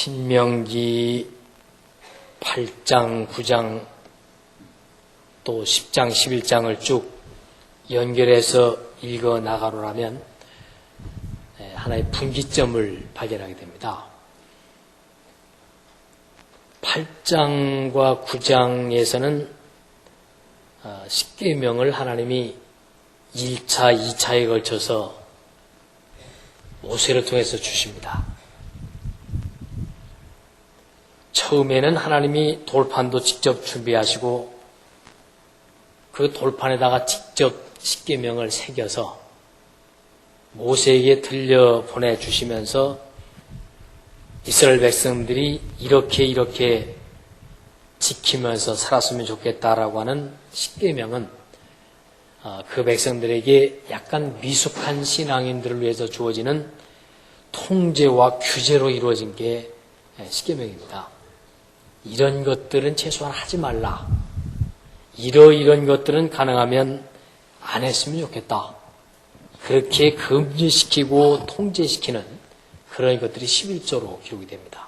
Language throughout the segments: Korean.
신명기 8장, 9장, 또 10장, 11장을 쭉 연결해서 읽어 나가려면 하나의 분기점을 발견하게 됩니다. 8장과 9장에서는 십계명을 하나님이 1차, 2차에 걸쳐서 모세를 통해서 주십니다. 처음에는 하나님이 돌판도 직접 준비하시고 그 돌판에다가 직접 십계명을 새겨서 모세에게 들려 보내주시면서 이스라엘 백성들이 이렇게 지키면서 살았으면 좋겠다라고 하는 십계명은 그 백성들에게 약간 미숙한 신앙인들을 위해서 주어지는 통제와 규제로 이루어진 게 십계명입니다. 이런 것들은 최소한 하지 말라. 이런 것들은 가능하면 안 했으면 좋겠다. 그렇게 금지시키고 통제시키는 그런 것들이 11조로 기록이 됩니다.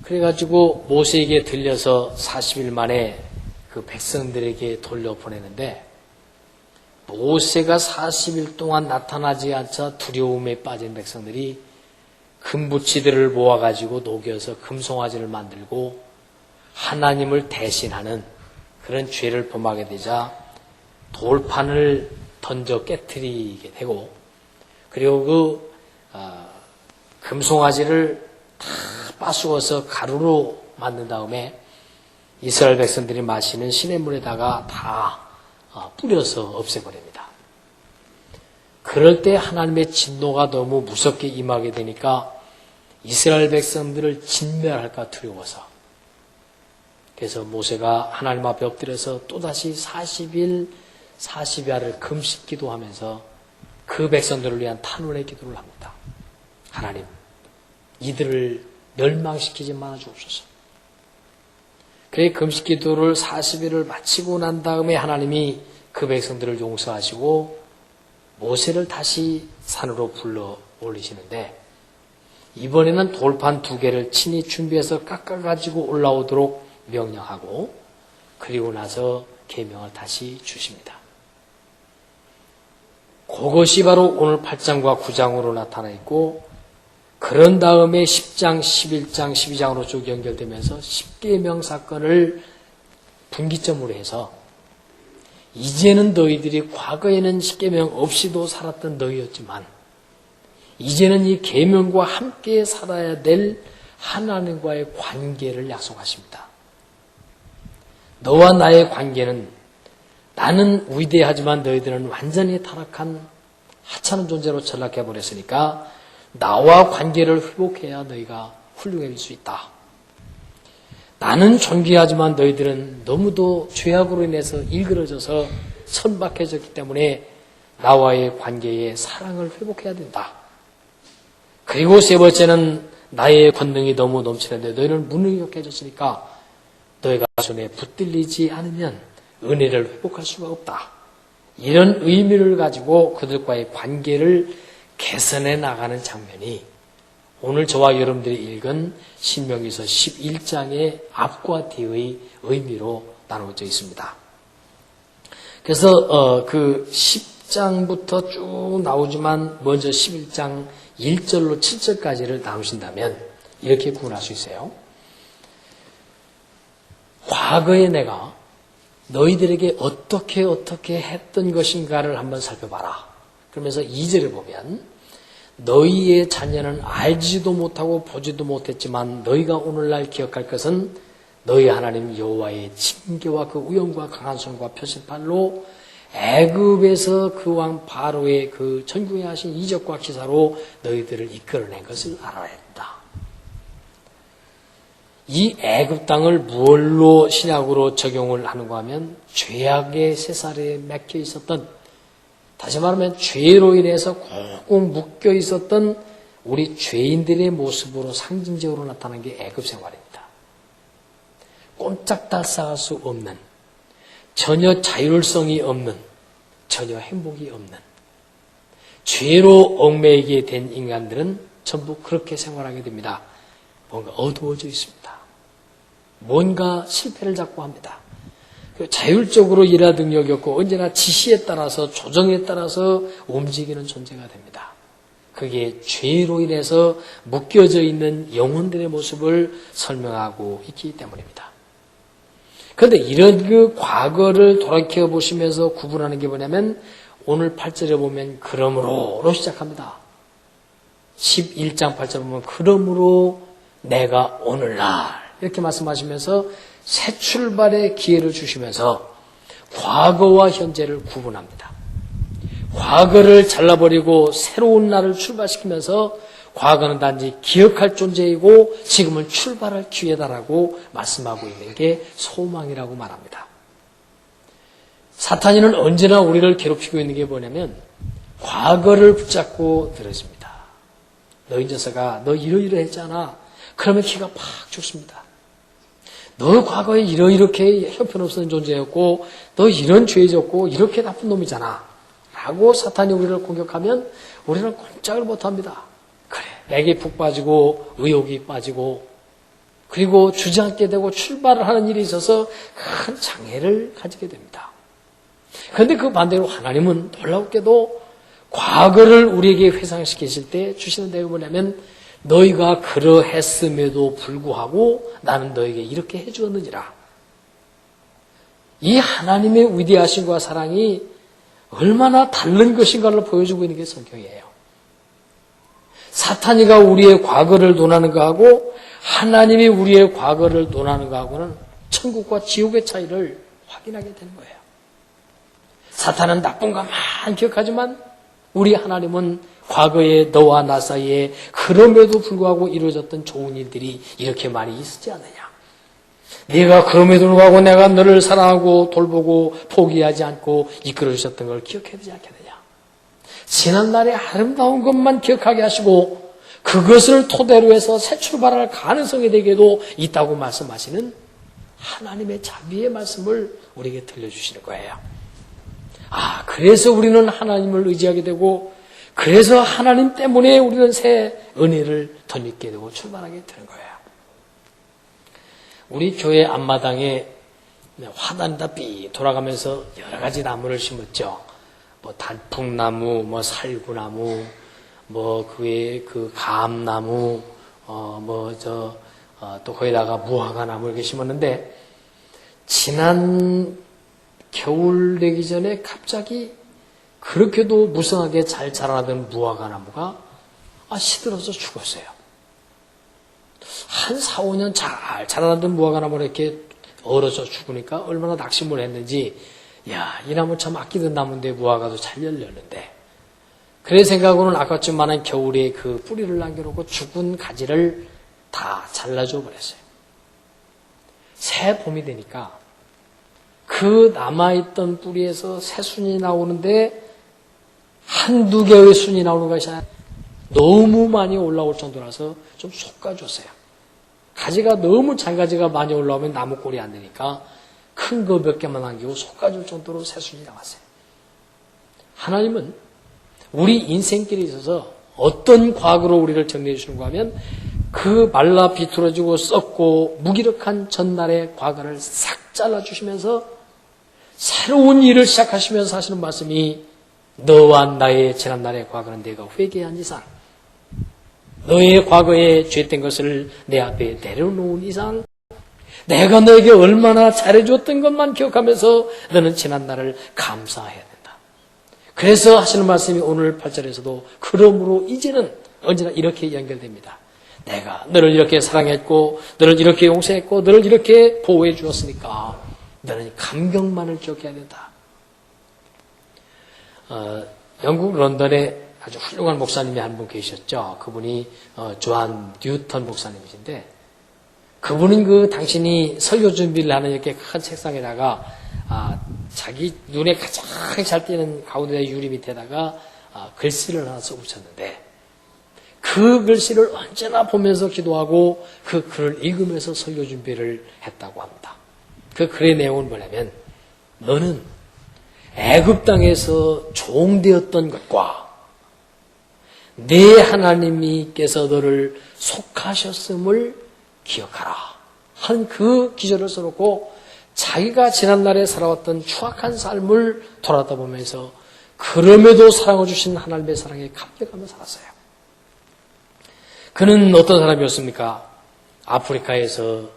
그래가지고 모세에게 들려서 40일 만에 그 백성들에게 돌려보내는데 모세가 40일 동안 나타나지 않자 두려움에 빠진 백성들이 금부치들을 모아가지고 녹여서 금송아지를 만들고 하나님을 대신하는 그런 죄를 범하게 되자 돌판을 던져 깨트리게 되고 그리고 그 금송아지를 다 빠수어서 가루로 만든 다음에 이스라엘 백성들이 마시는 시냇물에다가 다 뿌려서 없애버립니다. 그럴 때 하나님의 진노가 너무 무섭게 임하게 되니까 이스라엘 백성들을 진멸할까 두려워서 그래서 모세가 하나님 앞에 엎드려서 또다시 40일 40야를 금식 기도하면서 그 백성들을 위한 탄원의 기도를 합니다. 하나님, 이들을 멸망시키지 말아 주옵소서. 그의 금식 기도를 40일을 마치고 난 다음에 하나님이 그 백성들을 용서하시고 모세를 다시 산으로 불러 올리시는데 이번에는 돌판 2개를 친히 준비해서 깎아가지고 올라오도록 명령하고 그리고 나서 계명을 다시 주십니다. 그것이 바로 오늘 8장과 9장으로 나타나 있고 그런 다음에 10장, 11장, 12장으로 쭉 연결되면서 십계명 사건을 분기점으로 해서 이제는 너희들이 과거에는 십계명 없이도 살았던 너희였지만 이제는 이 계명과 함께 살아야 될 하나님과의 관계를 약속하십니다. 너와 나의 관계는 나는 위대하지만 너희들은 완전히 타락한 하찮은 존재로 전락해버렸으니까 나와 관계를 회복해야 너희가 훌륭해질 수 있다. 나는 존귀하지만 너희들은 너무도 죄악으로 인해서 일그러져서 천박해졌기 때문에 나와의 관계에 사랑을 회복해야 된다. 그리고 세 번째는 나의 권능이 너무 넘치는데 너희는 무능력해졌으니까 너희가 손에 붙들리지 않으면 은혜를 회복할 수가 없다. 이런 의미를 가지고 그들과의 관계를 개선해 나가는 장면이 오늘 저와 여러분들이 읽은 신명기서 11장의 앞과 뒤의 의미로 나누어져 있습니다. 그래서 그 10장부터 쭉 나오지만 먼저 11장 1절로 7절까지를 나누신다면 이렇게 구분할 수 있어요. 과거에 내가 너희들에게 어떻게 했던 것인가를 한번 살펴봐라. 그러면서 2절에 보면 너희의 자녀는 알지도 못하고 보지도 못했지만 너희가 오늘날 기억할 것은 너희 하나님 여호와의 징계와 그 위엄과 강한 손과 표시팔로 애굽에서 그 왕 바로의 그 전국에 하신 이적과 기사로 너희들을 이끌어낸 것을 알아야 한다. 이 애굽 땅을 무엇로 신약으로 적용을 하는가 하면 죄악의 쇠살에 맥혀 있었던 다시 말하면 죄로 인해서 꽁꽁 묶여 있었던 우리 죄인들의 모습으로 상징적으로 나타난 게 애굽 생활입니다. 꼼짝달싹할 수 없는 전혀 자율성이 없는 전혀 행복이 없는 죄로 얽매이게 된 인간들은 전부 그렇게 생활하게 됩니다. 뭔가 어두워져 있습니다. 뭔가 실패를 자꾸 합니다. 자율적으로 일할 능력이 없고 언제나 지시에 따라서 조정에 따라서 움직이는 존재가 됩니다. 그게 죄로 인해서 묶여져 있는 영혼들의 모습을 설명하고 있기 때문입니다. 그런데 이런 그 과거를 돌이켜 보시면서 구분하는 게 뭐냐면 오늘 8절에 보면 그러므로로 시작합니다. 11장 8절에 보면 그러므로 내가 오늘날 이렇게 말씀하시면서 새 출발의 기회를 주시면서 과거와 현재를 구분합니다. 과거를 잘라버리고 새로운 날을 출발시키면서 과거는 단지 기억할 존재이고 지금은 출발할 기회다라고 말씀하고 있는 게 소망이라고 말합니다. 사탄이는 언제나 우리를 괴롭히고 있는 게 뭐냐면 과거를 붙잡고 늘어집니다. 너 이 녀석아, 너 이러이러했잖아. 그러면 기가 팍 죽습니다. 너 과거에 이렇게 형편없는 존재였고 너 이런 죄 졌고 이렇게 나쁜 놈이잖아 라고 사탄이 우리를 공격하면 우리는 꼼짝을 못합니다. 그래, 맥이 푹 빠지고 의욕이 빠지고 그리고 주저앉게 되고 출발을 하는 일이 있어서 큰 장애를 가지게 됩니다. 그런데 그 반대로 하나님은 놀랍게도 과거를 우리에게 회상시키실 때 주시는 내용이 뭐냐면 너희가 그러했음에도 불구하고 나는 너에게 이렇게 해주었느니라. 이 하나님의 위대하심과 사랑이 얼마나 다른 것인가를 보여주고 있는 게 성경이에요. 사탄이가 우리의 과거를 논하는 것하고 하나님이 우리의 과거를 논하는 것하고는 천국과 지옥의 차이를 확인하게 되는 거예요. 사탄은 나쁜 것만 기억하지만 우리 하나님은 과거에 너와 나 사이에 그럼에도 불구하고 이루어졌던 좋은 일들이 이렇게 많이 있었지 않느냐. 네가 그럼에도 불구하고 내가 너를 사랑하고 돌보고 포기하지 않고 이끌어 주셨던 걸 기억해야 되지 않겠느냐. 지난날의 아름다운 것만 기억하게 하시고 그것을 토대로 해서 새 출발할 가능성이 되게도 있다고 말씀하시는 하나님의 자비의 말씀을 우리에게 들려주시는 거예요. 그래서 우리는 하나님을 의지하게 되고 그래서 하나님 때문에 우리는 새 은혜를 덧입게 되고 출발하게 되는 거예요. 우리 교회 앞마당에 화단이 삐 돌아가면서 여러 가지 나무를 심었죠. 단풍나무, 살구나무, 그 감나무, 또 거기다가 무화과나무 이렇게 심었는데 지난 겨울 되기 전에 갑자기 그렇게도 무성하게 잘 자라나던 무화과 나무가 시들어서 죽었어요. 한 4, 5년 잘 자라나던 무화과 나무가 이렇게 얼어서 죽으니까 얼마나 낙심을 했는지 이 나무 참 아끼던 나무인데 무화과도 잘 열렸는데 그래 생각으로는 아깝지만은 겨울에 그 뿌리를 남겨놓고 죽은 가지를 다 잘라줘 버렸어요. 새 봄이 되니까 그 남아있던 뿌리에서 새 순이 나오는데 한두 개의 순이 나오는 것이 아니라 너무 많이 올라올 정도라서 좀 솎아줬어요. 가지가 너무 잔가지가 많이 올라오면 나무 꼴이 안 되니까 큰 거 몇 개만 남기고 솎아줄 정도로 새 순이 나왔어요. 하나님은 우리 인생길에 있어서 어떤 과거로 우리를 정리해 주는가 하면 그 말라 비틀어지고 썩고 무기력한 전날의 과거를 싹 잘라주시면서 새로운 일을 시작하시면서 하시는 말씀이 너와 나의 지난날의 과거는 내가 회개한 이상 너의 과거에 죄된 것을 내 앞에 내려놓은 이상 내가 너에게 얼마나 잘해줬던 것만 기억하면서 너는 지난날을 감사해야 된다. 그래서 하시는 말씀이 오늘 8절에서도 그러므로 이제는 언제나 이렇게 연결됩니다. 내가 너를 이렇게 사랑했고 너를 이렇게 용서했고 너를 이렇게 보호해 주었으니까 너는 감격만을 기억해야 된다. 영국 런던에 아주 훌륭한 목사님이 한 분 계셨죠. 그분이 조한 뉴턴 목사님이신데 그분은 당신이 설교 준비를 하는 이렇게 큰 책상에다가 자기 눈에 가장 잘 띄는 가운데 유리 밑에다가 글씨를 하나 써 붙였는데 그 글씨를 언제나 보면서 기도하고 그 글을 읽으면서 설교 준비를 했다고 합니다. 그 글의 내용은 뭐냐면 너는 애굽 땅에서 종되었던 것과 내 하나님께서 너를 속하셨음을 기억하라 한 그 기절을 써놓고 자기가 지난날에 살아왔던 추악한 삶을 돌아다보면서 그럼에도 사랑을 주신 하나님의 사랑에 감격하며 살았어요. 그는 어떤 사람이었습니까? 아프리카에서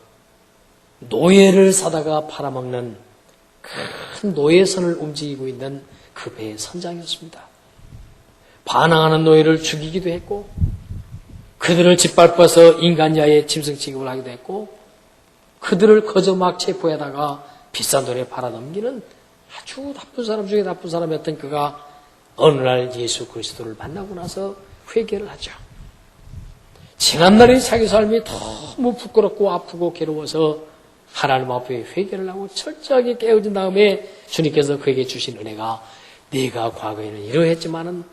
노예를 사다가 팔아먹는 큰 노예선을 움직이고 있는 그 배의 선장이었습니다. 반항하는 노예를 죽이기도 했고 그들을 짓밟아서 인간야의 짐승 취급을 하기도 했고 그들을 거저 막 체포해다가 비싼 돈에 팔아넘기는 아주 나쁜 사람 중에 나쁜 사람이었던 그가 어느 날 예수 그리스도를 만나고 나서 회개를 하죠. 지난날의 자기 삶이 너무 부끄럽고 아프고 괴로워서 하나님 앞에 회개를 하고 철저하게 깨어진 다음에 주님께서 그에게 주신 은혜가 네가 과거에는 이러했지만은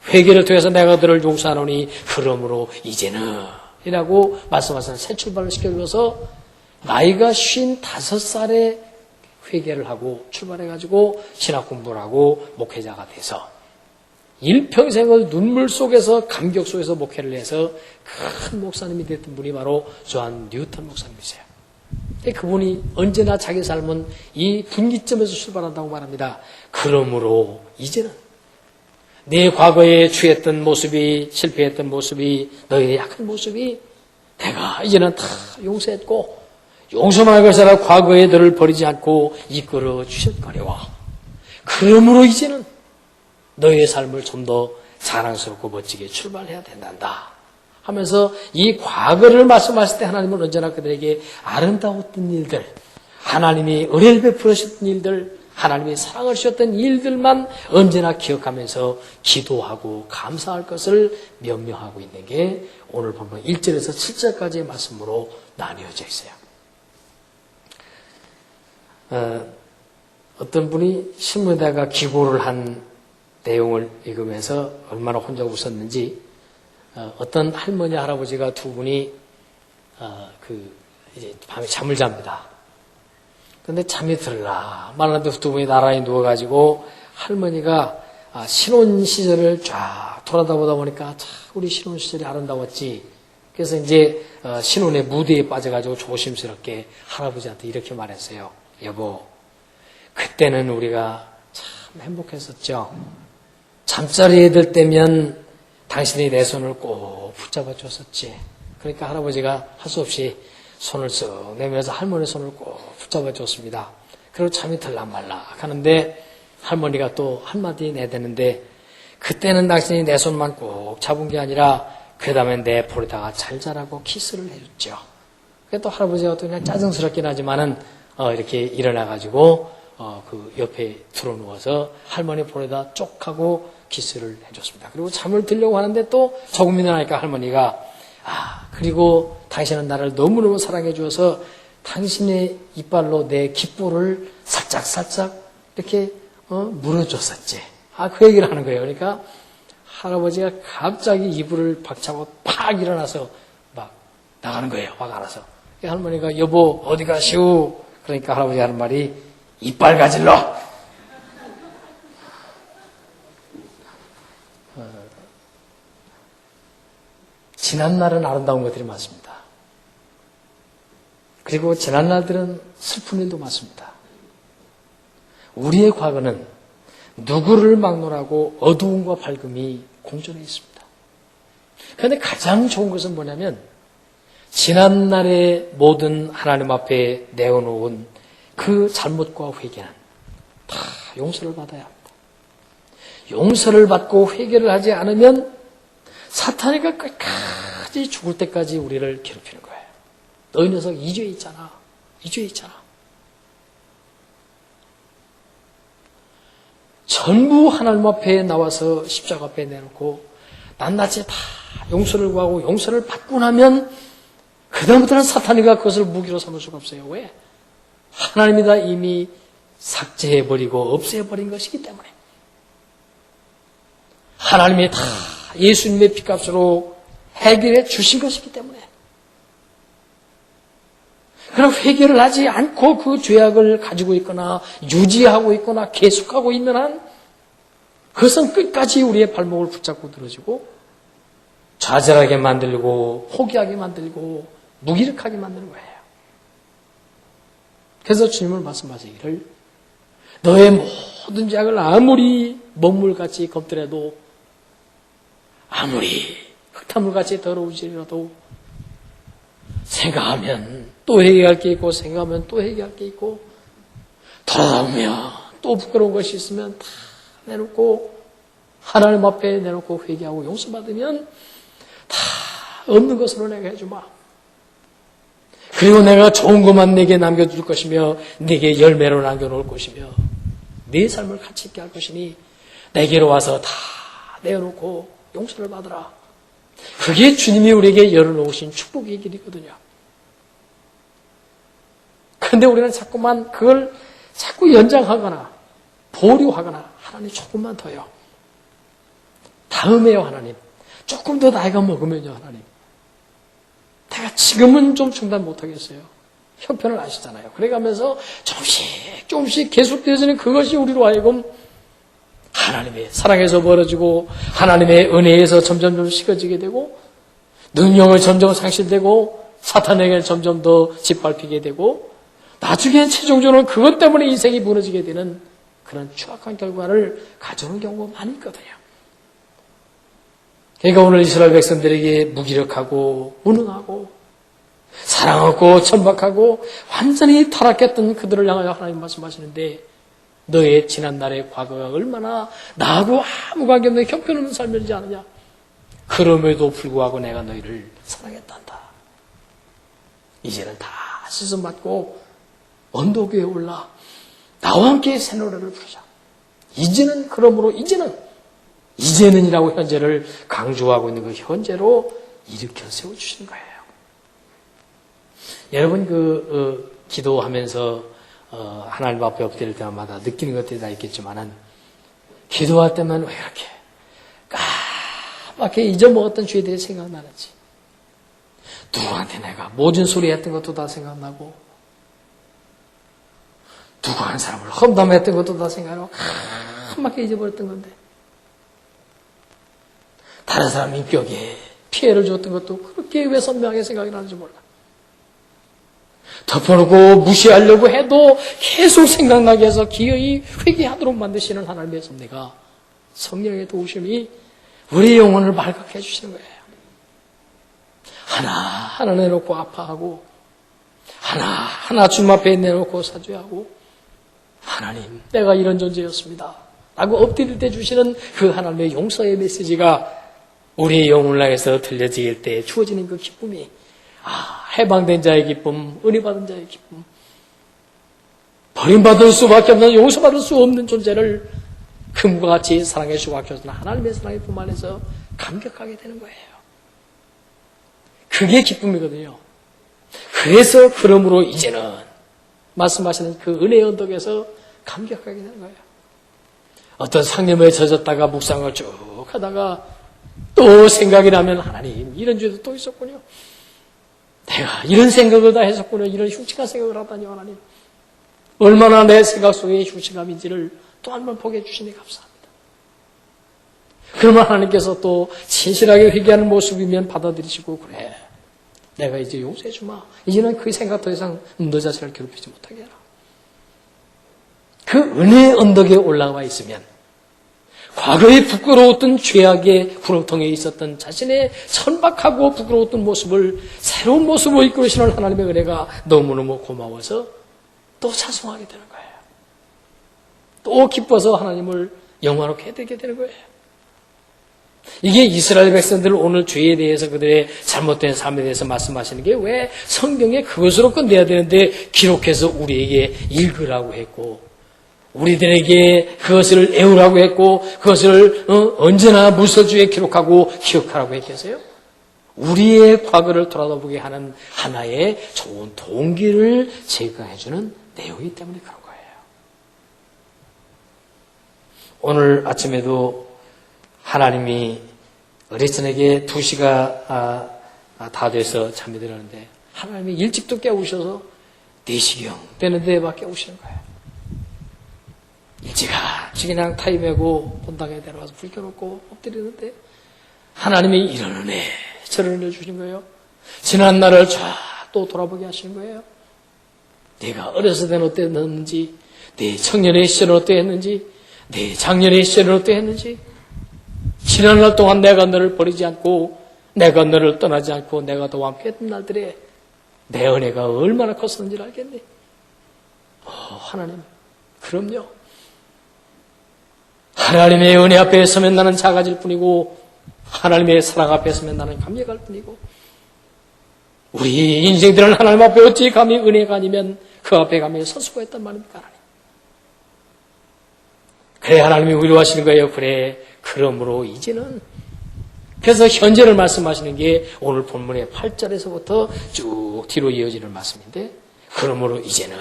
회개를 통해서 내가 너를 용서하노니 그러므로 이제는 이라고 말씀하셔서 새 출발을 시켜줘서 나이가 55살에 회개를 하고 출발해가지고 신학 공부를 하고 목회자가 돼서 일평생을 눈물 속에서 감격 속에서 목회를 해서 큰 목사님이 됐던 분이 바로 존 뉴턴 목사님이세요. 그분이 언제나 자기 삶은 이 분기점에서 출발한다고 말합니다. 그러므로 이제는 내 과거에 취했던 모습이 실패했던 모습이 너의 약한 모습이 내가 이제는 다 용서했고 용서만 것이라 과거에 너를 버리지 않고 이끌어 주셨거니와 그러므로 이제는 너의 삶을 좀 더 자랑스럽고 멋지게 출발해야 된단다 하면서 이 과거를 말씀하실 때 하나님은 언제나 그들에게 아름다웠던 일들 하나님이 은혜를 베풀어 주셨던 일들 하나님이 사랑을 주셨던 일들만 언제나 기억하면서 기도하고 감사할 것을 명령하고 있는 게 오늘 본문 1절에서 7절까지의 말씀으로 나뉘어져 있어요. 어떤 분이 신문에다가 기고를 한 내용을 읽으면서 얼마나 혼자 웃었는지 어떤 할머니 할아버지가 두 분이 이제 밤에 잠을 잡니다. 근데 잠이 들라 말하는데 두 분이 나란히 누워가지고 할머니가 신혼 시절을 쫙 돌아다보다 보니까 참 우리 신혼 시절이 아름다웠지. 그래서 이제 신혼의 무대에 빠져가지고 조심스럽게 할아버지한테 이렇게 말했어요. 여보, 그때는 우리가 참 행복했었죠. 잠자리에 들 때면 당신이 내 손을 꼭 붙잡아 줬었지. 그러니까 할아버지가 할 수 없이 손을 쓱 내밀어서 할머니 손을 꼭 붙잡아 줬습니다. 그리고 잠이 들란 말라 하는데 할머니가 또 한마디 내대는데 그때는 당신이 내 손만 꼭 잡은 게 아니라 그 다음에 내 볼에다가 잘 자라고 키스를 해줬죠. 그래도 할아버지가 또 그냥 짜증스럽긴 하지만은 이렇게 일어나가지고 그 옆에 들어누워서 할머니 볼에다 쪽 하고 키스를 해줬습니다. 그리고 잠을 들려고 하는데 또 조금이나 하니까 할머니가 그리고 당신은 나를 너무너무 사랑해 주어서 당신의 이빨로 내 귓볼을 살짝살짝 이렇게 물어줬었지. 그 얘기를 하는 거예요. 그러니까 할아버지가 갑자기 이불을 박차고 팍 일어나서 막 나가는 거예요. 화가 나서. 할머니가 여보 어디 가시오? 그러니까 할아버지 하는 말이 이빨 가질러. 지난날은 아름다운 것들이 많습니다. 그리고 지난날들은 슬픈 일도 많습니다. 우리의 과거는 누구를 막론하고 어두움과 밝음이 공존해 있습니다. 그런데 가장 좋은 것은 뭐냐면 지난날의 모든 하나님 앞에 내어놓은 그 잘못과 회개는 다 용서를 받아야 합니다. 용서를 받고 회개를 하지 않으면 사탄이가 끝까지 죽을 때까지 우리를 괴롭히는 거예요. 너희 녀석 이 죄 있잖아. 이 죄 있잖아. 전부 하나님 앞에 나와서 십자가 앞에 내놓고 낱낱이 다 용서를 구하고 용서를 받고 나면 그 다음부터는 사탄이가 그것을 무기로 삼을 수가 없어요. 왜? 하나님이 다 이미 삭제해버리고 없애버린 것이기 때문에. 하나님이 다 예수님의 피값으로 해결해 주신 것이기 때문에. 그럼 회개를 하지 않고 그 죄악을 가지고 있거나 유지하고 있거나 계속하고 있는 한 그것은 끝까지 우리의 발목을 붙잡고 늘어지고 좌절하게 만들고 포기하게 만들고 무기력하게 만드는 거예요. 그래서 주님은 말씀하시기를 너의 모든 죄악을 아무리 먹물같이 겉들여도 아무리 흙탕물같이 더러우지라도 생각하면 또 회개할 게 있고 생각하면 또 회개할 게 있고 돌아오며 또 부끄러운 것이 있으면 다 내놓고 하나님 앞에 내놓고 회개하고 용서받으면 다 없는 것으로 내가 해주마. 그리고 내가 좋은 것만 내게 남겨줄 것이며 내게 열매로 남겨놓을 것이며 내 삶을 가치 있게 할 것이니 내게로 와서 다 내어놓고 용서를 받으라. 그게 주님이 우리에게 열어놓으신 축복의 길이거든요. 그런데 우리는 자꾸만 그걸 자꾸 연장하거나 보류하거나 하나님 조금만 더요. 다음에요 하나님. 조금 더 나이가 먹으면요 하나님. 내가 지금은 좀 중단 못하겠어요. 형편을 아시잖아요. 그래가면서 조금씩 계속되어지는 그것이 우리로 하여금 하나님의 사랑에서 멀어지고 하나님의 은혜에서 점점 식어지게 되고 능력을 점점 상실되고 사탄에게 점점 더 짓밟히게 되고 나중에 최종적으로 그것 때문에 인생이 무너지게 되는 그런 추악한 결과를 가져오는 경우가 많이 있거든요. 그러니까 오늘 이스라엘 백성들에게 무기력하고 무능하고 사랑 없고 천박하고 완전히 타락했던 그들을 향하여 하나님 말씀하시는데 너의 지난날의 과거가 얼마나 나하고 아무 관계없는 형편없는 삶이지 않느냐. 그럼에도 불구하고 내가 너희를 사랑했단다. 이제는 다 씻음받고 언덕 위에 올라 나와 함께 새 노래를 부르자. 이제는 그러므로 이제는이라고 현재를 강조하고 있는 그 현재로 일으켜 세워주시는 거예요. 여러분 기도하면서 하나님 앞에 엎드릴 때마다 느끼는 것들이 다 있겠지만은 기도할 때만 왜 이렇게 까맣게 잊어먹었던 죄에 대해 생각나는지 누구한테 내가 모진 소리 했던 것도 다 생각나고 누구 한 사람을 험담했던 것도 다 생각나고 까맣게 잊어버렸던 건데 다른 사람 인격에 피해를 줬던 것도 그렇게 왜 선명하게 생각이 나는지 몰라. 덮어놓고 무시하려고 해도 계속 생각나게 해서 기어이 회개하도록 만드시는 하나님의 섭리가 성령의 도우심이 우리의 영혼을 발각해 주시는 거예요. 하나하나 내놓고 아파하고 하나하나 주님 앞에 내놓고 사죄하고 하나님 내가 이런 존재였습니다 라고 엎드릴 때 주시는 그 하나님의 용서의 메시지가 우리의 영혼을 향해서 들려질 때 주어지는 그 기쁨이 해방된 자의 기쁨, 은혜받은 자의 기쁨, 버림받을 수밖에 없는 용서받을 수 없는 존재를 금과 같이 사랑해 주고 아껴주는 하나님의 사랑의 품 안에서 감격하게 되는 거예요. 그게 기쁨이거든요. 그래서 그러므로 이제는 말씀하시는 그 은혜의 언덕에서 감격하게 되는 거예요. 어떤 상념에 젖었다가 묵상을 쭉 하다가 또 생각이 나면 하나님 이런 죄도 또 있었군요. 내가 이런 생각을 다 했었군요. 이런 흉측한 생각을 하다니 하나님. 얼마나 내 생각 속에 흉측함인지를 또 한 번 보게 해주시니 감사합니다. 그러면 하나님께서 또 진실하게 회개하는 모습이면 받아들이시고 그래. 내가 이제 용서해 주마. 이제는 그 생각 더 이상 너 자신을 괴롭히지 못하게 해라. 그 은혜의 언덕에 올라와 있으면 과거에 부끄러웠던 죄악의 구렁텅이에 있었던 자신의 천박하고 부끄러웠던 모습을 새로운 모습으로 이끌으시는 하나님의 은혜가 너무너무 고마워서 또 찬송하게 되는 거예요. 또 기뻐서 하나님을 영화롭게 되게 되는 거예요. 이게 이스라엘 백성들 오늘 죄에 대해서 그들의 잘못된 삶에 대해서 말씀하시는 게 왜 성경에 그것으로 끝내야 되는데 기록해서 우리에게 읽으라고 했고 우리들에게 그것을 애우라고 했고 그것을 언제나 물서주에 기록하고 기억하라고 했겠어요? 우리의 과거를 돌아보게 하는 하나의 좋은 동기를 제공해주는 내용이기 때문에 그런 거예요. 오늘 아침에도 하나님이 어리선에게 2시가 다 돼서 잠이 들었는데 하나님이 일찍도 깨우셔서 4시경 되는데 막 깨우시는 거예요. 일찌감치 그냥 타임하고 본당에 내려와서 불 켜놓고 엎드리는데 하나님이 이런 은혜, 저런 은혜 주신 거예요. 지난 날을 쫙 또 돌아보게 하시는 거예요. 내가 어렸을 때는 어땠는지, 내 청년의 시절은 어떠했는지, 내 작년의 시절은 어떠했는지, 지난 날 동안 내가 너를 버리지 않고, 내가 너를 떠나지 않고, 내가 너와 함께 했던 날들에 내 은혜가 얼마나 컸었는지를 알겠네. 하나님, 그럼요. 하나님의 은혜 앞에 서면 나는 작아질 뿐이고, 하나님의 사랑 앞에 서면 나는 감격할 뿐이고, 우리 인생들은 하나님 앞에 어찌 감히 은혜가 아니면 그 앞에 감히 설 수가 있단 말입니까, 하나님? 그래, 하나님이 위로하시는 거예요. 그래, 그러므로 이제는. 그래서 현재를 말씀하시는 게 오늘 본문의 8절에서부터 쭉 뒤로 이어지는 말씀인데, 그러므로 이제는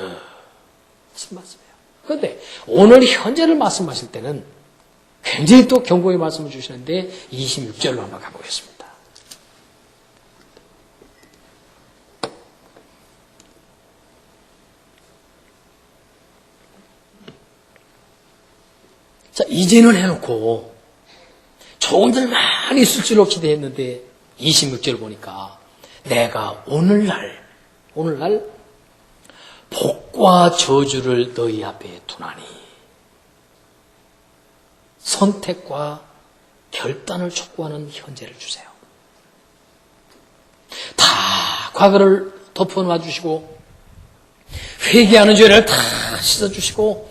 무슨 말씀이에요? 그런데 오늘 현재를 말씀하실 때는 굉장히 또 경고의 말씀을 주시는데 26절로 한번 가보겠습니다. 자, 이제는 해놓고 좋은 일만 있을 줄로 기대했는데 26절 보니까 내가 오늘날 복과 저주를 너희 앞에 두나니 선택과 결단을 촉구하는 현재를 주세요. 다 과거를 덮어놔 주시고 회개하는 죄를 다 씻어주시고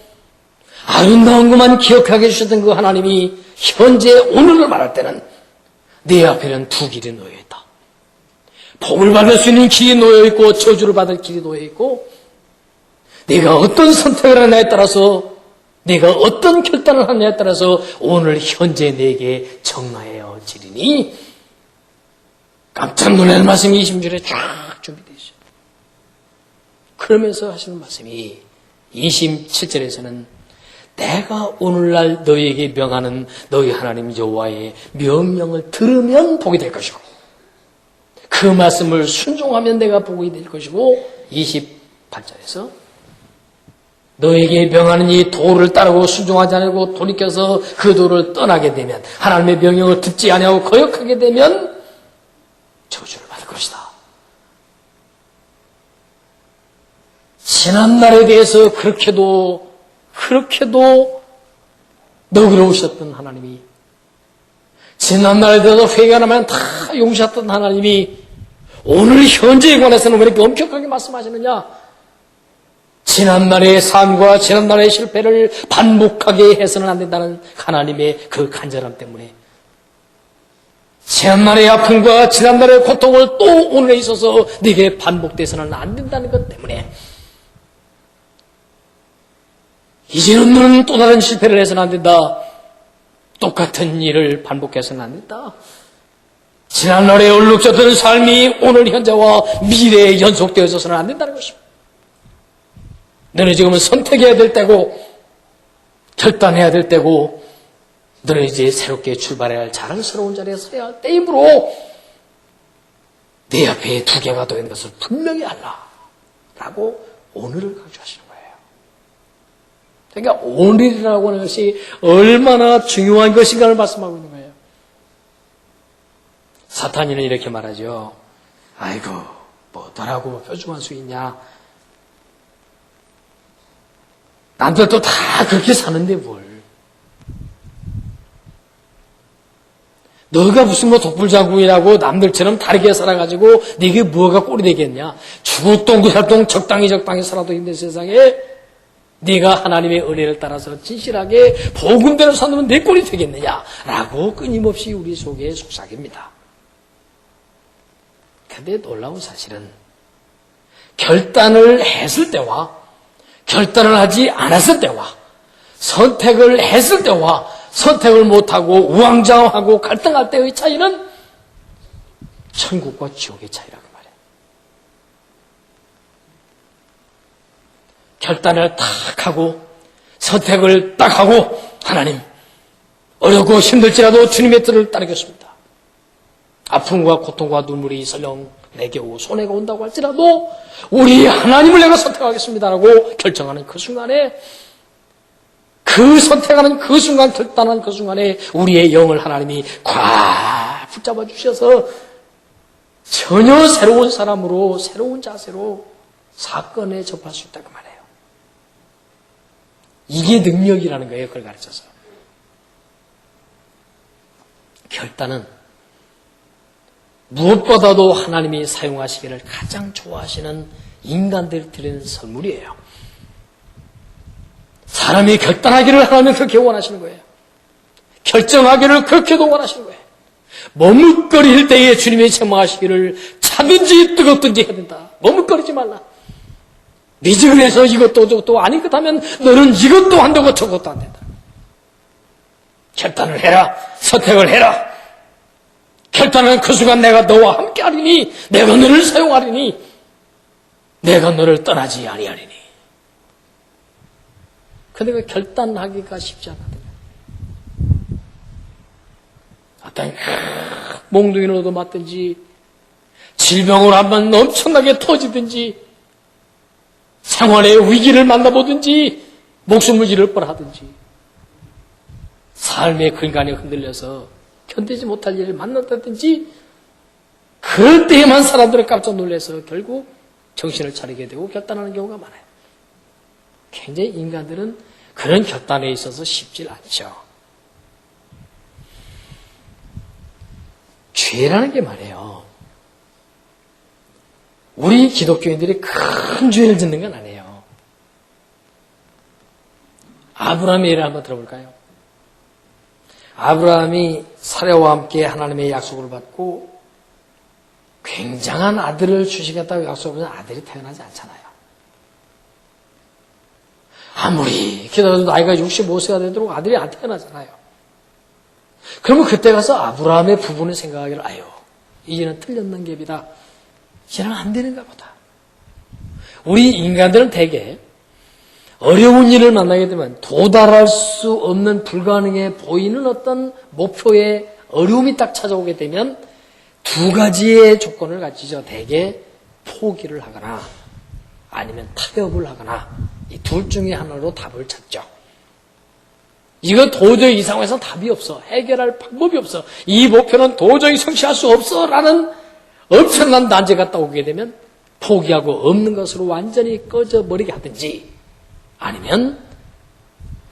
아름다운 것만 기억하게 해주셨던 그 하나님이 현재 오늘을 말할 때는 내 앞에는 두 길이 놓여있다. 복을 받을 수 있는 길이 놓여있고 저주를 받을 길이 놓여있고 내가 어떤 선택을 하느냐에 따라서 내가 어떤 결단을 하느냐에 따라서 오늘 현재 내게 정하여지리니 깜짝 놀라는 말씀이 20절에 쫙 준비되어 있어요. 그러면서 하시는 말씀이 27절에서는 내가 오늘날 너희에게 명하는 너희 하나님 여호와의 명령을 들으면 복이 될 것이고 그 말씀을 순종하면 내가 복이 될 것이고 28절에서 너에게 명하는 이 도를 따르고 순종하지 않고 돌이켜서 그 도를 떠나게 되면 하나님의 명령을 듣지 아니하고 거역하게 되면 저주를 받을 것이다. 지난날에 대해서 그렇게도 너그러우셨던 하나님이 지난날에 대해서 회개하면 다 용서했던 하나님이 오늘 현재에 관해서는 왜 이렇게 엄격하게 말씀하시느냐? 지난날의 삶과 지난날의 실패를 반복하게 해서는 안 된다는 하나님의 그 간절함 때문에 지난날의 아픔과 지난날의 고통을 또 오늘에 있어서 네게 반복돼서는 안 된다는 것 때문에 이제는 너는 또 다른 실패를 해서는 안 된다. 똑같은 일을 반복해서는 안 된다. 지난날에 얼룩졌던 삶이 오늘 현재와 미래에 연속되어서는 안 된다는 것입니다. 너는 지금은 선택해야 될 때고 결단해야 될 때고 너는 이제 새롭게 출발해야 할 자랑스러운 자리에 서야 할 때이므로 내 앞에 두 개가 더 있는 것을 분명히 알라 라고 오늘을 강조하시는 거예요. 그러니까 오늘이라고 하는 것이 얼마나 중요한 것인가를 말씀하고 있는 거예요. 사탄이는 이렇게 말하죠. 아이고 뭐 너라고 표준할 수 있냐. 남들도 다 그렇게 사는데 뭘. 너가 무슨 뭐 독불장군이라고 남들처럼 다르게 살아가지고 네게 뭐가 꼴이 되겠냐. 죽을똥살똥 적당히 살아도 힘든 세상에 네가 하나님의 은혜를 따라서 진실하게 복음대로 사는 내 꼴이 되겠느냐 라고 끊임없이 우리 속에 속삭입니다. 그런데 놀라운 사실은 결단을 했을 때와 결단을 하지 않았을 때와 선택을 했을 때와 선택을 못하고 우왕좌왕하고 갈등할 때의 차이는 천국과 지옥의 차이라고 말해요. 결단을 딱 하고 선택을 딱 하고 하나님 어렵고 힘들지라도 주님의 뜻을 따르겠습니다. 아픔과 고통과 눈물이 설령 내게 오고 손해가 온다고 할지라도 우리 하나님을 내가 선택하겠습니다라고 결정하는 그 순간에 그 선택하는 그 순간 결단하는 그 순간에 우리의 영을 하나님이 꽉 붙잡아 주셔서 전혀 새로운 사람으로, 새로운 자세로 사건에 접할 수 있다고 말해요. 이게 능력이라는 거예요. 그걸 가르쳐서. 결단은 무엇보다도 하나님이 사용하시기를 가장 좋아하시는 인간들이 드리는 선물이에요. 사람이 결단하기를 하나님은 그렇게 원하시는 거예요. 결정하기를 그렇게도 원하시는 거예요. 머뭇거릴 때에 주님이 책망하시기를 차든지 뜨겁든지 해야 된다. 머뭇거리지 말라. 미지근해서 이것도 저것도 아닌 것 하면 너는 이것도 안 되고 저것도 안 된다. 결단을 해라. 선택을 해라. 결단은 그 순간 내가 너와 함께 하리니, 내가 너를 사용하리니, 내가 너를 떠나지 아니하리니. 근데 그 결단하기가 쉽지 않거든요. 어떤 몽둥이를 얻어맞든지, 질병으로 한번 엄청나게 터지든지, 생활의 위기를 만나보든지, 목숨을 잃을 뻔하든지, 삶의 근간이 흔들려서 견디지 못할 일을 만났다든지, 그럴 때에만 사람들은 깜짝 놀라서 결국 정신을 차리게 되고 결단하는 경우가 많아요. 굉장히 인간들은 그런 결단에 있어서 쉽지 않죠. 죄라는 게 말이에요. 우리 기독교인들이 큰 죄를 짓는 건 아니에요. 아브라함의 예를 한번 들어볼까요? 아브라함이 사라와 함께 하나님의 약속을 받고 굉장한 아들을 주시겠다고 약속을 하면 아들이 태어나지 않잖아요. 아무리 기다려도 나이가 65세가 되도록 아들이 안 태어나잖아요. 그러면 그때 가서 아브라함의 부부는 생각하기를, 아유, 이제는 틀렸는 갭이다. 이제는 안 되는가 보다. 우리 인간들은 대개 어려운 일을 만나게 되면 도달할 수 없는 불가능해 보이는 어떤 목표에 어려움이 딱 찾아오게 되면 두 가지의 조건을 가지죠. 대개 포기를 하거나 아니면 타협을 하거나 이 둘 중에 하나로 답을 찾죠. 이거 도저히 이 상황에서 답이 없어. 해결할 방법이 없어. 이 목표는 도저히 성취할 수 없어. 라는 엄청난 난제가 떠오게 되면 포기하고 없는 것으로 완전히 꺼져버리게 하든지, 아니면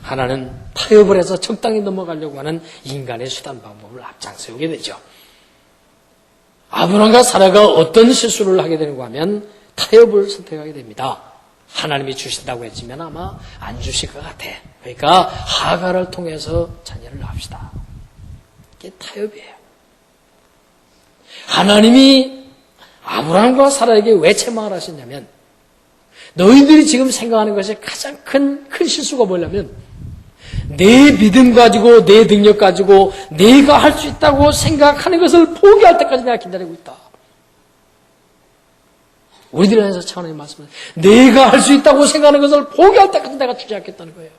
하나는 타협을 해서 적당히 넘어가려고 하는 인간의 수단 방법을 앞장세우게 되죠. 아브람과 사라가 어떤 실수를 하게 되는가 하면 타협을 선택하게 됩니다. 하나님이 주신다고 했지만 아마 안 주실 것 같아. 그러니까 하가를 통해서 자녀를 낳읍시다. 이게 타협이에요. 하나님이 아브람과 사라에게 왜 책망을 하셨냐면, 너희들이 지금 생각하는 것이 가장 큰 실수가 뭐냐면, 내 믿음 가지고 내 능력 가지고 내가 할 수 있다고 생각하는 것을 포기할 때까지 내가 기다리고 있다. 우리들 안에서 차원의 말씀은 내가 할 수 있다고 생각하는 것을 포기할 때까지 내가 주지 않겠다는 거예요.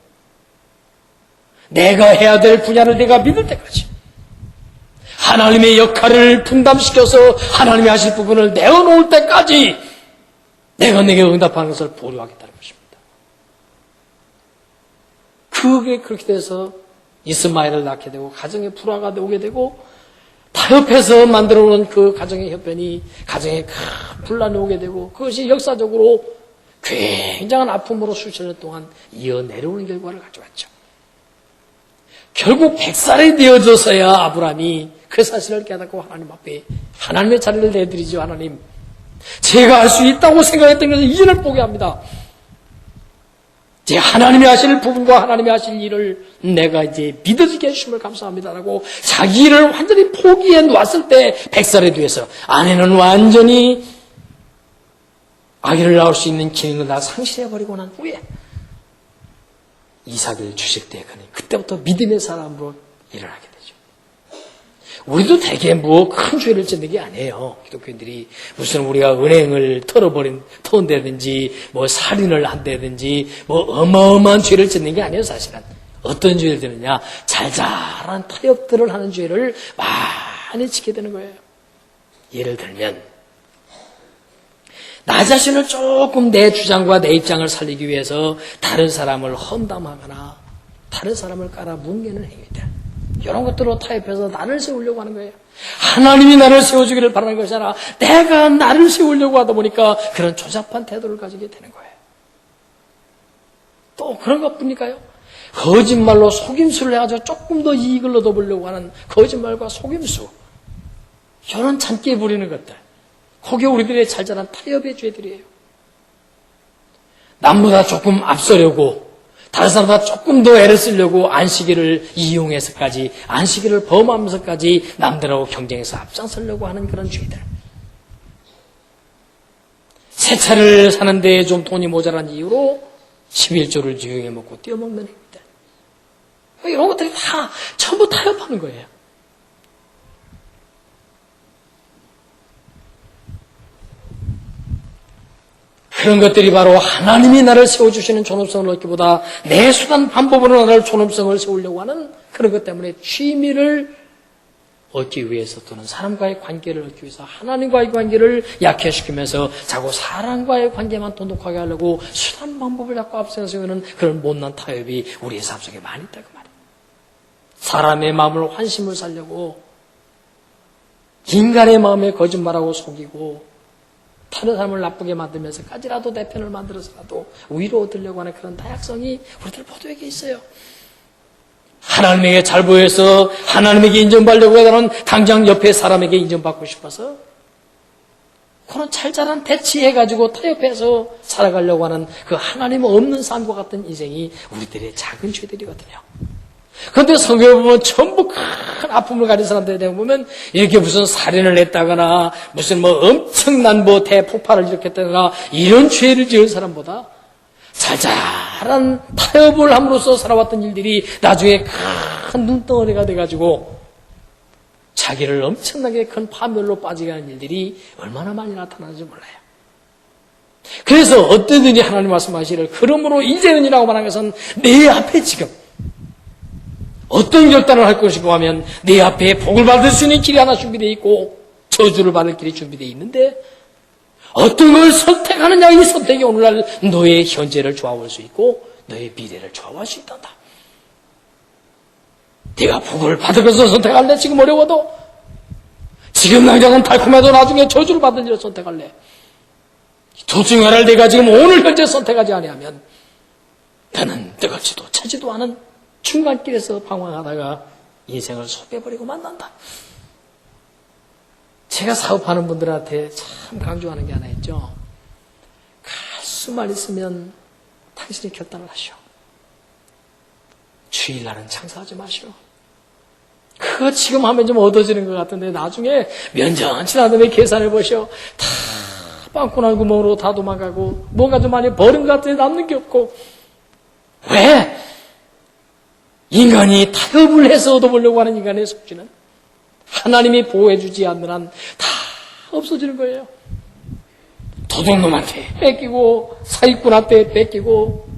내가 해야 될 분야를 내가 믿을 때까지, 하나님의 역할을 분담시켜서 하나님이 하실 부분을 내어놓을 때까지 내가 내게 응답하는 것을 보류하겠다는 것입니다. 그게 그렇게 돼서 이스마엘을 낳게 되고 가정에 불화가 오게 되고 타협해서 만들어놓은 그 가정의 협변이 가정에 큰 분란이 오게 되고, 그것이 역사적으로 굉장한 아픔으로 수천 년 동안 이어 내려오는 결과를 가져왔죠. 결국 100살이 되어져서야 아브라함이 그 사실을 깨닫고 하나님 앞에 하나님의 자리를 내드리죠. 하나님, 제가 할 수 있다고 생각했던 것을 이제는 포기합니다. 제 하나님이 하실 부분과 하나님이 하실 일을 내가 이제 믿어지게 해주심을 감사합니다라고 자기 일을 완전히 포기해 놨을 때 100살에 대해서 아내는 완전히 아기를 낳을 수 있는 기능을 다 상실해버리고 난 후에 이삭을 주실 때 그때부터 믿음의 사람으로 일어나게 되죠. 우리도 대개 뭐 큰 죄를 짓는 게 아니에요. 기독교인들이 무슨 우리가 은행을 턴다든지 뭐 살인을 한다든지 뭐 어마어마한 죄를 짓는 게 아니에요. 사실은 어떤 죄를 짓느냐, 잘잘한 타협들을 하는 죄를 많이 짓게 되는 거예요. 예를 들면 나 자신을 조금 내 주장과 내 입장을 살리기 위해서 다른 사람을 험담하거나 다른 사람을 깔아 뭉개는 행위들, 이런 것들로 타협해서 나를 세우려고 하는 거예요. 하나님이 나를 세워주기를 바라는 것이 아니라 내가 나를 세우려고 하다 보니까 그런 조잡한 태도를 가지게 되는 거예요. 또 그런 것뿐일까요? 거짓말로 속임수를 해가지고 조금 더 이익을 얻어보려고 하는 거짓말과 속임수, 이런 잔깨 부리는 것들, 그게 우리들의 잘 자란 타협의 죄들이에요. 남보다 조금 앞서려고, 다른 사람보다 조금 더 애를 쓰려고 안식일을 이용해서까지, 안식일을 범하면서까지 남들하고 경쟁해서 앞장서려고 하는 그런 죄들. 새 차를 사는데 좀 돈이 모자란 이유로 11조를 조용히 먹고 떼어먹는 행위들. 이런 것들이 다 전부 타협하는 거예요. 그런 것들이 바로 하나님이 나를 세워주시는 존엄성을 얻기보다 내 수단 방법으로 나를 존엄성을 세우려고 하는 그런 것 때문에 취미를 얻기 위해서 또는 사람과의 관계를 얻기 위해서 하나님과의 관계를 약해시키면서 자꾸 사람과의 관계만 돈독하게 하려고 수단 방법을 자꾸 앞세우는 그런 못난 타협이 우리의 삶 속에 많이 있다 그 말이에요. 사람의 마음을 환심을 살려고 인간의 마음에 거짓말하고 속이고 다른 사람을 나쁘게 만들면서까지라도 내 편을 만들어서라도 위로 얻으려고 하는 그런 다약성이 우리들 모두에게 있어요. 하나님에게 잘 보여서 하나님에게 인정받으려고 하는 당장 옆에 사람에게 인정받고 싶어서 그런 잘 자란 대치해가지고 타협해서 살아가려고 하는 그 하나님 없는 삶과 같은 인생이 우리들의 작은 죄들이거든요. 그런데 성경에 보면 전부 큰 아픔을 가진 사람들에 대해 보면 이렇게 무슨 살인을 했다거나 무슨 엄청난 대폭발을 일으켰다거나 이런 죄를 지은 사람보다 잘 자란 타협을 함으로써 살아왔던 일들이 나중에 큰 눈덩어리가 돼가지고 자기를 엄청나게 큰 파멸로 빠지게 하는 일들이 얼마나 많이 나타나는지 몰라요. 그래서 어떤 분이 하나님 말씀하시기를 그러므로 이제는이라고 말하는 것은 내 앞에 지금 어떤 결단을 할 것이고 하면 내 앞에 복을 받을 수 있는 길이 하나 준비되어 있고 저주를 받을 길이 준비되어 있는데 어떤 걸 선택하느냐 이 선택이 오늘날 너의 현재를 좌우할 수 있고 너의 미래를 좌우할 수 있단다. 내가 복을 받을 것을 선택할래? 지금 어려워도 지금 당장은 달콤해도 나중에 저주를 받을 일을 선택할래? 둘 중 하나를 내가 지금 오늘 현재 선택하지 아니하면 나는 뜨겁지도 차지도 않은 중간길에서 방황하다가 인생을 속여버리고 만난다. 제가 사업하는 분들한테 참 강조하는 게 하나 있죠. 갈 수만 있으면 당신이 결단을 하시오. 주일날은 장사하지 마시오. 그거 지금 하면 좀 얻어지는 것 같은데 나중에 면전 지나다음에 계산해 보시오. 다 빵꾸난 구멍으로 다 도망가고 뭔가 좀 많이 버린 것 같은데 남는 게 없고. 왜? 인간이 타협을 해서 얻어보려고 하는 인간의 속지는 하나님이 보호해주지 않는 한 다 없어지는 거예요. 도둑놈한테 뺏기고 사기꾼한테 뺏기고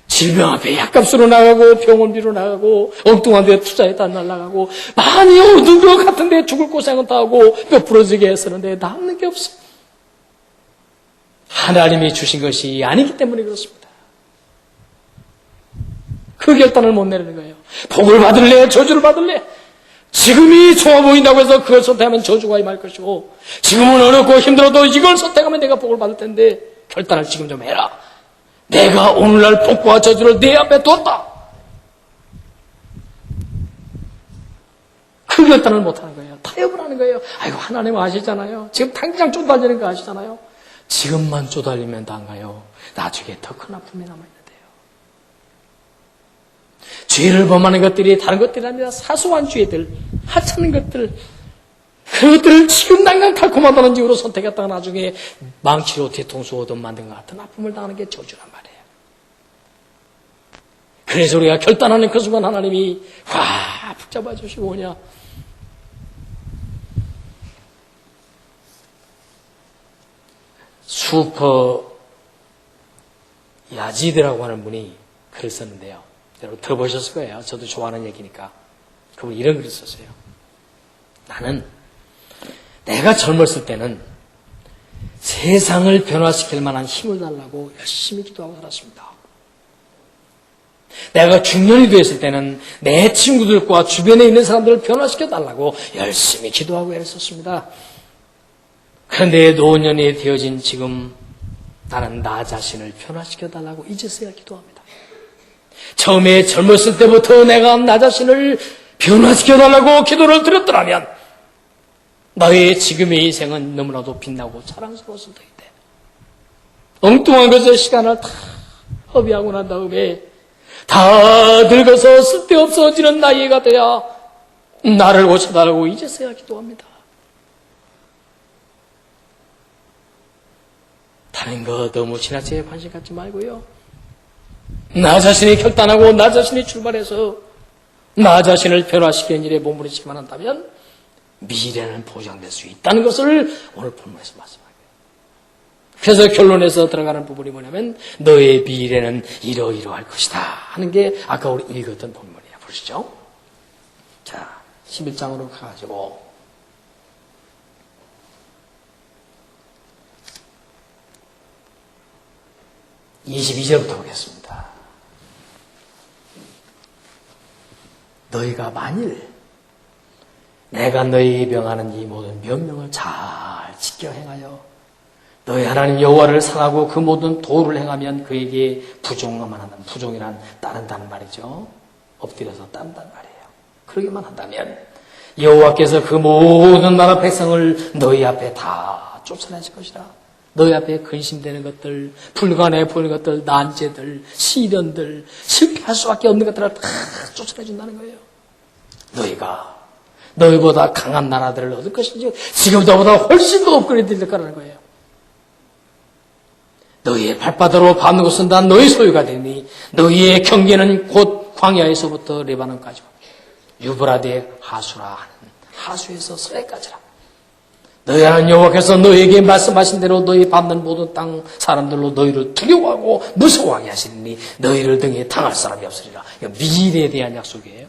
질병 앞에 약값으로 나가고 병원비로 나가고 엉뚱한 데 투자했다 날아가고 많이 얻은 것 같은데 죽을 고생은 다 하고 뼈 부러지게 했었는데 남는 게 없어. 하나님이 주신 것이 아니기 때문에 그렇습니다. 그 결단을 못 내리는 거예요. 복을 받을래? 저주를 받을래? 지금이 좋아 보인다고 해서 그걸 선택하면 저주가 임할 것이고 지금은 어렵고 힘들어도 이걸 선택하면 내가 복을 받을 텐데 결단을 지금 좀 해라. 내가 오늘날 복과 저주를 내 앞에 뒀다. 그 결단을 못하는 거예요. 타협을 하는 거예요. 아이고 하나님 아시잖아요. 지금 당장 쪼달리는 거 아시잖아요. 지금만 쪼달리면 다 안 가요. 나중에 더 큰 아픔이 남아있는데요. 죄를 범하는 것들이 다른 것들이 아니라 사소한 죄들, 하찮은 것들, 그것들을 지금 당장 달콤하다는 이유로 선택했다가 나중에 망치로 뒤통수 얻어 만든 것 같은 아픔을 당하는 게 저주란 말이에요. 그래서 우리가 결단하는 그 순간 하나님이 확 붙잡아 주시고 오냐. 슈퍼 야지드라고 하는 분이 글을 썼는데요. 여러분 들어보셨을 거예요. 저도 좋아하는 얘기니까. 그분이 이런 글을 썼어요. 나는 내가 젊었을 때는 세상을 변화시킬 만한 힘을 달라고 열심히 기도하고 살았습니다. 내가 중년이 되었을 때는 내 친구들과 주변에 있는 사람들을 변화시켜 달라고 열심히 기도하고 애를 썼습니다. 그런데 노년이 되어진 지금 나는 나 자신을 변화시켜 달라고 이제서야 기도합니다. 처음에 젊었을 때부터 내가 나 자신을 변화시켜 달라고 기도를 드렸더라면 나의 지금의 인생은 너무나도 빛나고 자랑스러웠을 텐데 엉뚱한 것에 시간을 다 허비하고 난 다음에 다 늙어서 쓸데없어지는 나이가 돼야 나를 고쳐달라고 이제서야 기도합니다. 다른 거 너무 지나치게 관심 갖지 말고요. 나 자신이 결단하고 나 자신이 출발해서 나 자신을 변화시키는 일에 몸부림치기만 한다면 미래는 보장될 수 있다는 것을 오늘 본문에서 말씀합니다. 그래서 결론에서 들어가는 부분이 뭐냐면 너의 미래는 이러이러할 것이다 하는 게 아까 우리 읽었던 본문이에요. 보시죠. 자, 11장으로 가가지고 22절부터 보겠습니다. 너희가 만일 내가 너희에게 명하는 이 모든 명령을 잘 지켜 행하여 너희 하나님 여호와를 사랑하고 그 모든 도를 행하면 그에게 부종만 한다. 부종이란 따른다는 말이죠. 엎드려서 따른다는 말이에요. 그러기만 한다면 여호와께서 그 모든 나라 백성을 너희 앞에 다 쫓아내실 것이다. 너희 앞에 근심되는 것들, 불가능해 보이는 것들, 난제들, 시련들, 실패할 수밖에 없는 것들을 다 쫓아내준다는 거예요. 너희가 너희보다 강한 나라들을 얻을 것인지 지금보다 훨씬 더 업그레이드 될 거라는 거예요. 너희의 발바닥으로 밟는 곳은 다 너희 소유가 되니 너희의 경계는 곧 광야에서부터 레바논까지 유브라데 하수라 하는 하수에서 서해까지라. 너희 하나님 여호와께서 너희에게 말씀하신 대로 너희 밟는 모든 땅 사람들로 너희를 두려워하고 무서워하게 하시니 너희를 등에 당할 사람이 없으리라. 미래에 대한 약속이에요.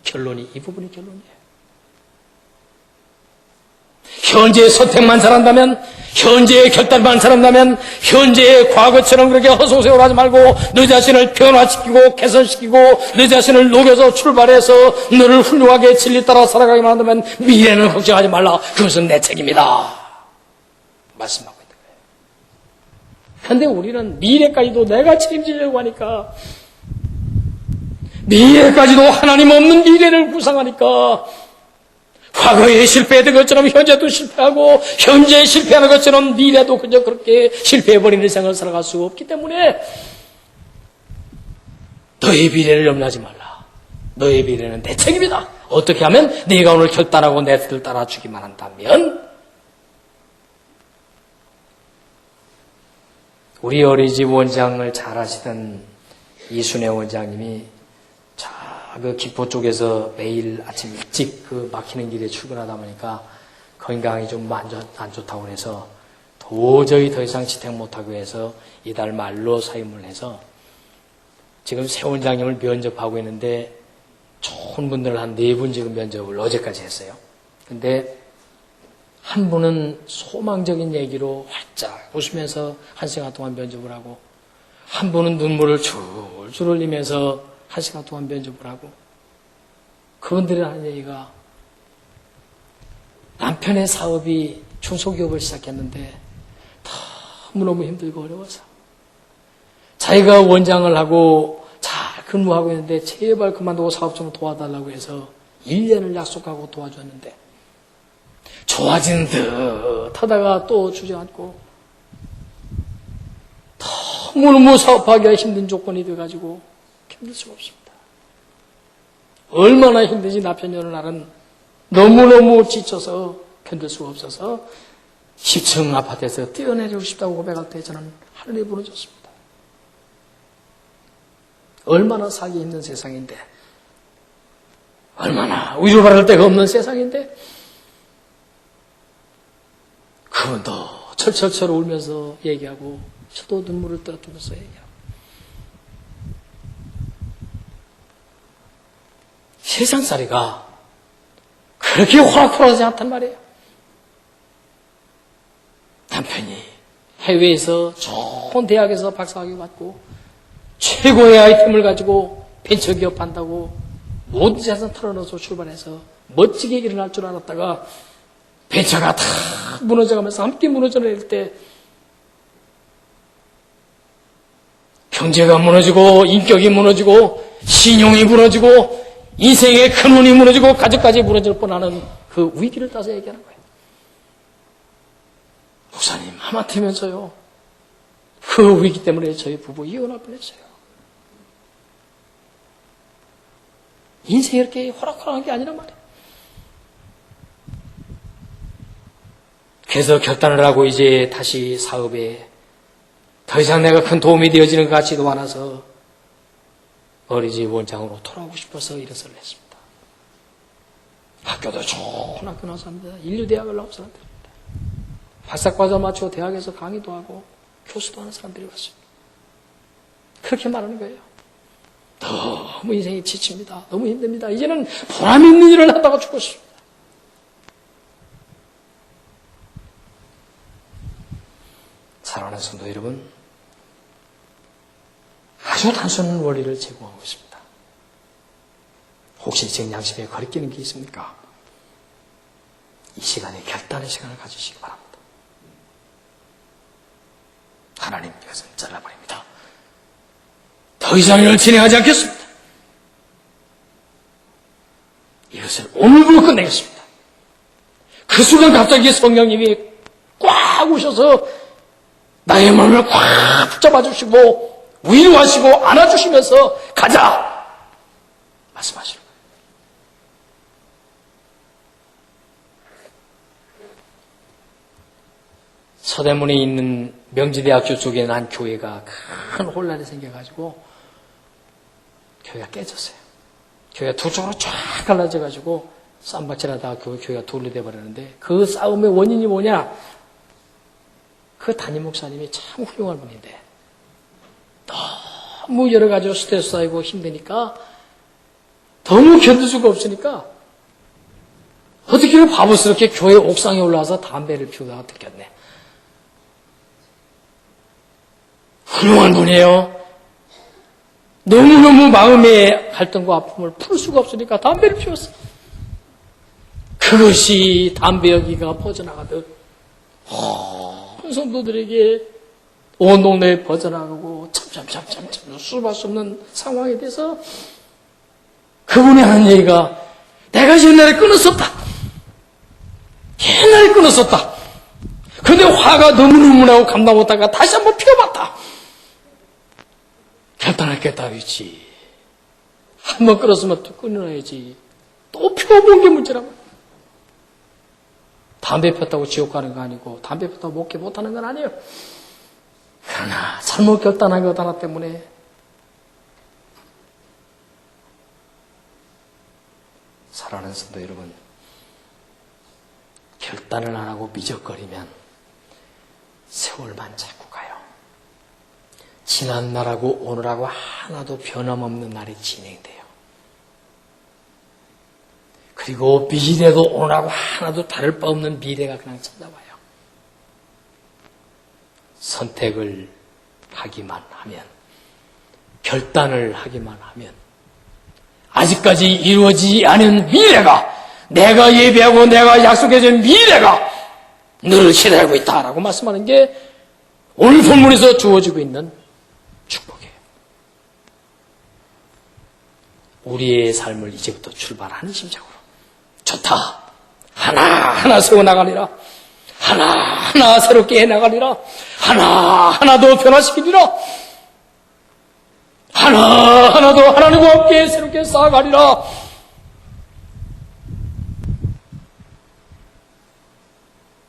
결론이 이 부분이 결론이에요. 현재의 선택만 잘한다면, 현재의 결단만 잘한다면, 현재의 과거처럼 그렇게 허송세월하지 말고 너 자신을 변화시키고 개선시키고 너 자신을 녹여서 출발해서 너를 훌륭하게 진리 따라 살아가기만 한다면 미래는 걱정하지 말라. 그것은 내 책임이다. 말씀하고 있는 거예요. 그런데 우리는 미래까지도 내가 책임지려고 하니까, 미래까지도 하나님 없는 미래를 구상하니까 과거에 실패했던 것처럼 현재도 실패하고 현재에 실패하는 것처럼 미래도 그저 그렇게 실패해버리는 인생을 살아갈 수가 없기 때문에 너의 미래를 염려하지 말라. 너의 미래는 내 책임이다. 어떻게 하면 네가 오늘 결단하고 내 뜻을 따라주기만 한다면 우리 어린이집 원장을 잘 하시던 이순애 원장님이 그 기포 쪽에서 매일 아침 일찍 그 막히는 길에 출근하다 보니까 건강이 좀 안 좋다고 해서 도저히 더 이상 지탱 못하고 해서 이달 말로 사임을 해서 지금 새 원장님을 면접하고 있는데 좋은 분들 한 4분 지금 면접을 어제까지 했어요. 근데 한 분은 소망적인 얘기로 활짝 웃으면서 1시간 동안 면접을 하고 한 분은 눈물을 줄줄 흘리면서 1시간 동안 면접을 하고 그분들이 하는 얘기가 남편의 사업이 중소기업을 시작했는데 너무너무 힘들고 어려워서 자기가 원장을 하고 잘 근무하고 있는데 제발 그만두고 사업 좀 도와달라고 해서 1년을 약속하고 도와줬는데 좋아지는 듯 하다가 또 주저앉고 너무너무 사업하기가 힘든 조건이 돼가지고 힘들 수가 없습니다. 얼마나 힘든지 남편녀는 나는 너무너무 지쳐서 견딜 수가 없어서 10층 아파트에서 뛰어내리고 싶다고 고백할 때 저는 하늘이 부러졌습니다. 얼마나 살기 힘든 세상인데 얼마나 위로 바랄 데가 없는 세상인데 그분도 철철철 울면서 얘기하고 저도 눈물을 떨어뜨면서 얘기하고 세상살이가 그렇게 호락호락하지 않단 말이에요. 남편이 해외에서 좋은 대학에서 박사학위 받고 최고의 아이템을 가지고 벤처기업 한다고 모든 재산 털어넣어서 출발해서 멋지게 일어날 줄 알았다가 벤처가 다 무너져가면서 함께 무너져낼 때 경제가 무너지고 인격이 무너지고 신용이 무너지고 인생의 근원이 무너지고 가족까지 무너질 뻔하는 그 위기를 따서 얘기하는 거예요. 목사님 하마터면서요 그 위기 때문에 저희 부부 이혼할 뻔했어요. 인생이 이렇게 호락호락한 게 아니란 말이에요. 그래서 결단을 하고 이제 다시 사업에 더 이상 내가 큰 도움이 되어지는 것 같지도 않아서 어린이집 원장으로 돌아오고 싶어서 일어서를 했습니다. 학교도 좋은 학교 나온 사람입니다. 인류대학을 나온 사람들입니다. 박사과정 마치고 대학에서 강의도 하고 교수도 하는 사람들이 왔습니다. 그렇게 말하는 거예요. 너무 인생이 지칩니다. 너무 힘듭니다. 이제는 보람 있는 일을 하다가 죽고 싶습니다. 사랑하는 성도 여러분, 아주 단순한 원리를 제공하고 있습니다. 혹시 제 양심에 거리끼는 게 있습니까? 이 시간에 결단의 시간을 가지시기 바랍니다. 하나님께서는 잘라버립니다. 더 이상 이를 진행하지 않겠습니다. 이것을 오늘부로 끝내겠습니다. 그 순간 갑자기 성령님이 꽉 오셔서 나의 마음을 꽉 붙잡아 주시고 위로하시고 안아주시면서 가자 말씀하시는 거예요. 서대문에 있는 명지대학교 쪽에 있는 한 교회가 큰 혼란이 생겨가지고 교회가 깨졌어요. 교회가 두 쪽으로 쫙 갈라져가지고 쌈박질하다가 그 교회가 둘로 돼버렸는데 그 싸움의 원인이 뭐냐? 그 담임 목사님이 참 훌륭한 분인데 너무 여러 가지로 스트레스 쌓이고 힘드니까 너무 견딜 수가 없으니까 어떻게 바보스럽게 교회 옥상에 올라와서 담배를 피우다가 들켰네. 훌륭한 분이에요. 너무너무 마음의 갈등과 아픔을 풀 수가 없으니까 담배를 피웠어. 그것이 담배 연기가 퍼져나가듯 온 성도들에게 온 동네에 퍼져나가고 참 수할 수 없는 상황이 돼서 그분이 하는 얘기가 내가 옛날에 끊었었다. 옛날에 끊었었다. 근데 화가 너무너무 나고 감당 못하다가 다시 한번 피워봤다. 결단하겠다 했지. 한번 끊었으면 또 끊어야지. 또 피워본 게 문제라고. 담배 폈다고 지옥 가는 거 아니고 담배 폈다고 목회 못하는 건 아니에요. 그러나 잘못 결단한 것 하나 때문에 사랑하는 성도 여러분, 결단을 안 하고 미적거리면 세월만 자꾸 가요. 지난 날하고 오늘하고 하나도 변함없는 날이 진행돼요. 그리고 미래도 오늘하고 하나도 다를 바 없는 미래가 그냥 찾아와요. 선택을 하기만 하면, 결단을 하기만 하면 아직까지 이루어지지 않은 미래가, 내가 예배하고 내가 약속해준 미래가 너를 기다리고 있다라고 말씀하는 게 오늘 본문에서 주어지고 있는 축복이에요. 우리의 삶을 이제부터 출발하는 심정으로 좋다. 하나하나 세워나가리라. 하나하나 새롭게 해나가리라. 하나하나 더 변화시키리라. 하나하나 더 하나님과 함께 새롭게 쌓아가리라.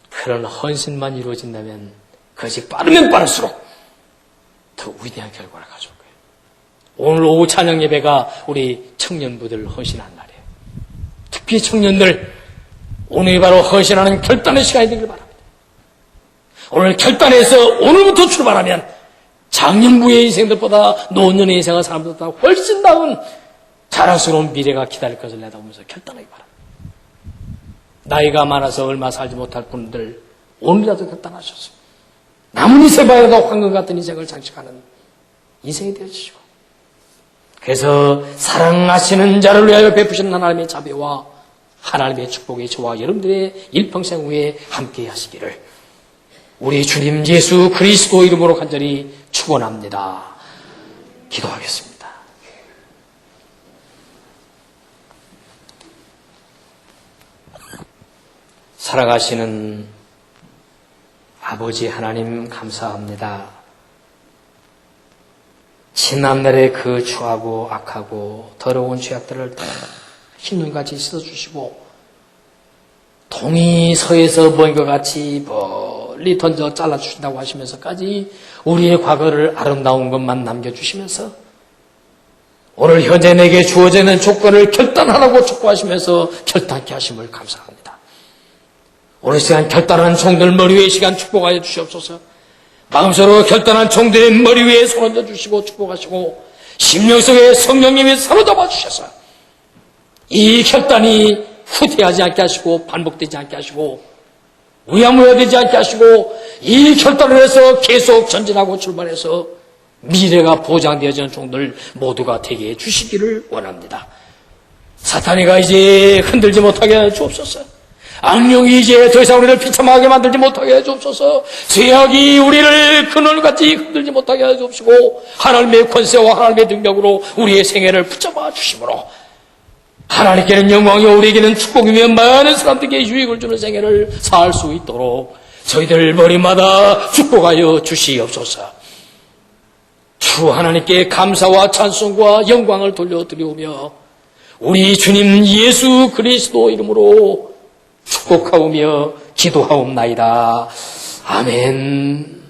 그런 헌신만 이루어진다면 그것이 빠르면 빠를수록 더 위대한 결과를 가져올 거예요. 오늘 오후 찬양 예배가 우리 청년부들 헌신한 날이에요. 특히 청년들, 오늘이 바로 헌신하는 결단의 시간이 되길 바랍니다. 오늘 결단해서 오늘부터 출발하면 장년부의 인생들보다 노년의 인생을 사람들보다 훨씬 나은 자랑스러운 미래가 기다릴 것을 내다보면서 결단하기 바랍니다. 나이가 많아서 얼마 살지 못할 분들 오늘이라도 결단하셨습니다. 남은 이세바에도 황금 같은 인생을 장식하는 인생이 되어주시고 그래서 사랑하시는 자를 위하여 베푸신 하나님의 자비와 하나님의 축복이 저와 여러분들의 일평생 후에 함께 하시기를 우리 주님 예수 그리스도 이름으로 간절히 축원합니다. 기도하겠습니다. 살아가시는 아버지 하나님 감사합니다. 지난날의 그 추하고 악하고 더러운 죄악들을 다 흰눈같이 씻어주시고 동이 서에서 먼 것 같이 멀리 던져 잘라주신다고 하시면서까지 우리의 과거를 아름다운 것만 남겨주시면서 오늘 현재 내게 주어져 있는 조건을 결단하라고 촉구하시면서 결단케 하심을 감사합니다. 오늘 시간 결단한 종들 머리 위에 시간 축복하여 주시옵소서. 마음속으로 결단한 종들의 머리 위에 손 얹어 주시고 축복하시고 심령 속에 성령님이 사로잡아 주셔서 이 결단이 후퇴하지 않게 하시고 반복되지 않게 하시고 우야무야되지 않게 하시고 이 결단을 해서 계속 전진하고 출발해서 미래가 보장되어지는 종들 모두가 되게 해주시기를 원합니다. 사탄이가 이제 흔들지 못하게 하여 주옵소서. 악령이 이제 더 이상 우리를 비참하게 만들지 못하게 해 주옵소서. 죄악이 우리를 그늘같이 흔들지 못하게 해 주옵시고 하나님의 권세와 하나님의 능력으로 우리의 생애를 붙잡아 주심으로 하나님께는 영광이요 우리에게는 축복이며 많은 사람들에게 유익을 주는 생애를 살 수 있도록 저희들 머리마다 축복하여 주시옵소서. 주 하나님께 감사와 찬송과 영광을 돌려드리오며 우리 주님 예수 그리스도 이름으로 축복하오며 기도하옵나이다. 아멘.